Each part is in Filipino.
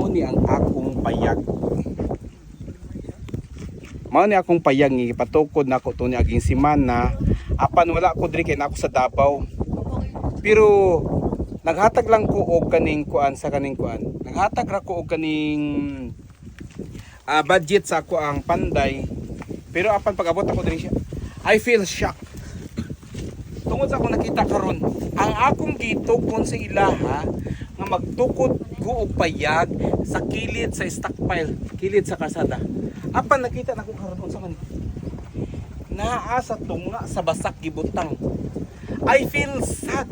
mao ni ang akong payag. Mao ni akong payag nga gipatukod nako to ni aging semana apan wala ko diri kay nako sa Davao. Pero naghatag lang ko og kaning kuan sa kaning kuan. Naghatag ra ko og kaning budget sa ako ang Panday. Pero apan pag-abot ako diri siya, I feel shocked. Tungod sa akong nakita karon, ang akong gitukon sa ilaha nga magtukod ko og payag sa kilid sa stockpile, kilid sa kalsada. Apan nakita na ko karon unsa man. Naa sa tunga sa basak gibutang. I feel sad.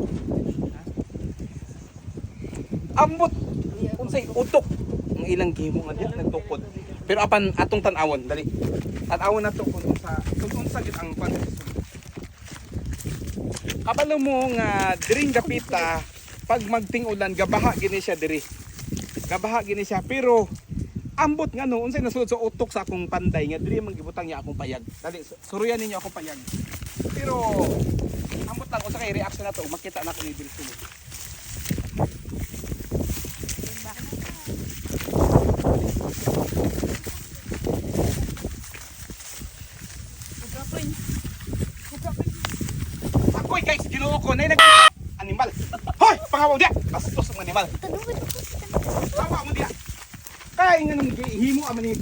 Ambot unsay utok ang ilang gihimo nga diha nagtukod. Pero apan atong tan-awon, dali. Tan-awon nato kung unsa gid ang pan. Kabalo mo nga diring dapita pag magting-ulan gabaha gini siya diri. Gabaha gini siya pero ambot nga no unsay nasulod sa utok sa akong Panday nga diri man gibutang niya akong payag. Dali suruyan ninyo akong payag. Pero ambot lang unsa kay reaction nato makita na ko ni diri sulod. Ako'y guys, ginoo ko na animal. Hoy, pangawaw dia. Bastos ang animal. Tawa mo dia. Kaya nga nang himo aman ni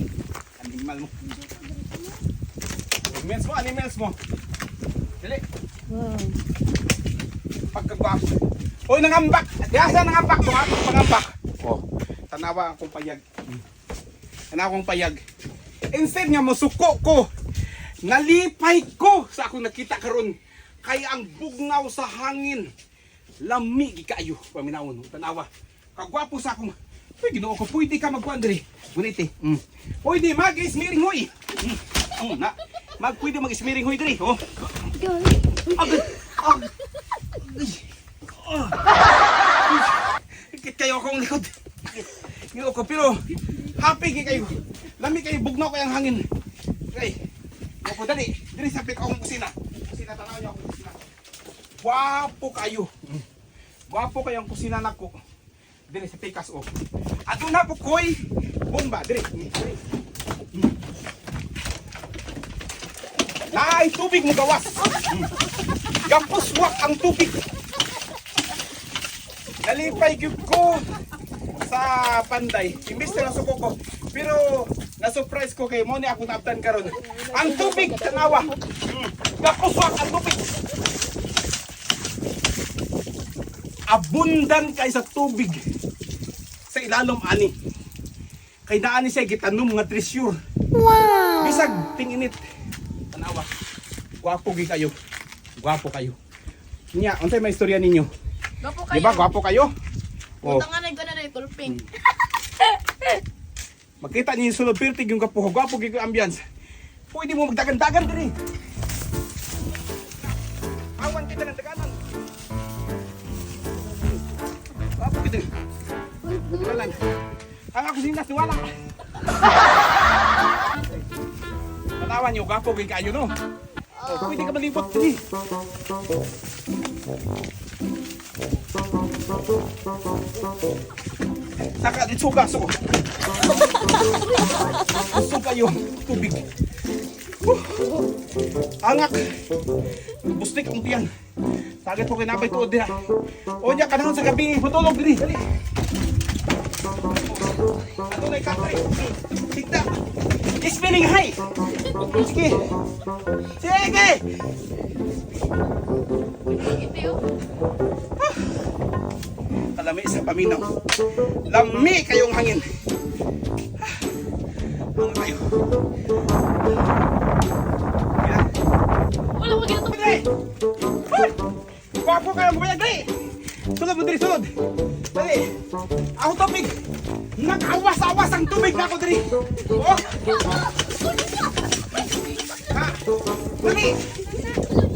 animal mo. Animals mo. Dali. Wow. Pagkagwap. Hoy, nangambak. Diasa nangambak mo atong pangambak. Oh, tanawa akong payag. Tanawa akong payag. Instead nga mosuko ko, nalipay ko sa akong nakita karon. Kaya ang bugnaw sa hangin, lami gikaayo paminawon tanawa. Kagwapo sa akong. Uy, Ginoo ko, pwede ka magkuan diri. Guniti. Pwede mag-ismiring hoy. Na. Pwede mag-ismiring hoy diri, oh. Kayo akong likod. Ginoo ko, pero happy kayo. Lami kayo, bugnaw kayang hangin. Okay. Ako dali, diri sa pik akong kusina. Kusina tanaw niyo akong kusina. Gwapo kayo. Gwapo kayong kusina nako. Diri sa pikas o. Ato na po koy bomba diri. Nay tubig mo gawas. Gampuswak ang tubig. Nalipay gyud ko sa Panday. Imbis na suko ko. Pero na-surprise ko kay mo ni ako naabtan karon. Ang tubig tanawa. Gampuswak ang tubig. Abundan kay sa tubig sa ilalom ani. Kay naani siya gitanom nga treasure. Wow. Bisag tinginit. Tanawa. Gwapo gi kayo. Gwapo kayo. Nya, unsay may istorya ninyo? Gwapo kayo. Diba gwapo kayo? Oh. Utangan na gana na tulping. Makita niyo sulod pirtig yung kapuho. Gwapo gi ang ambiance. Pwede mo magdagan-dagan diri. Awan kita ng daganan. Gwapo kita. Wala. Ang ako sinas wala. Tanawan niyo, gwapo gi kayo no. Oh, pwede ka malibot diri. Saka dito gaso. Gusto kayo tubig. Angak. Bustik ang tiyan. Sagit po kinapay tuod diha. O niya kanahon sa gabi, matulog diri. Dali. Ato na ikatay. Tigda. Spinning high. Sige. Sige. Lami sa paminaw. Lami kayong hangin. Ang kayo. Wala mo ginto. Gwapo kayong bumayag dali. Sulod mo diri, sulod. Dali. Ako tubig. Nag-awas-awas ang tubig na ako diri. Oh. Ha. Dali.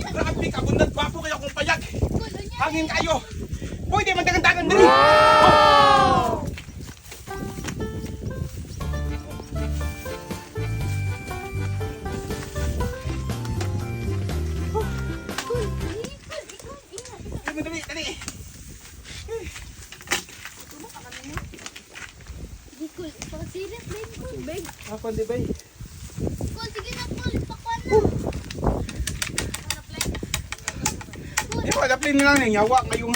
Grabe ka, bundan. Gwapo kayo kung payag. Hangin kayo. Pwede magdagan-dagan diri. Wow! Dali. Kul, pagsirit din kul, big. Ako di ba? Kul, sige na kul, pakuan na. Eh, wala plin lang yung yawa ngayong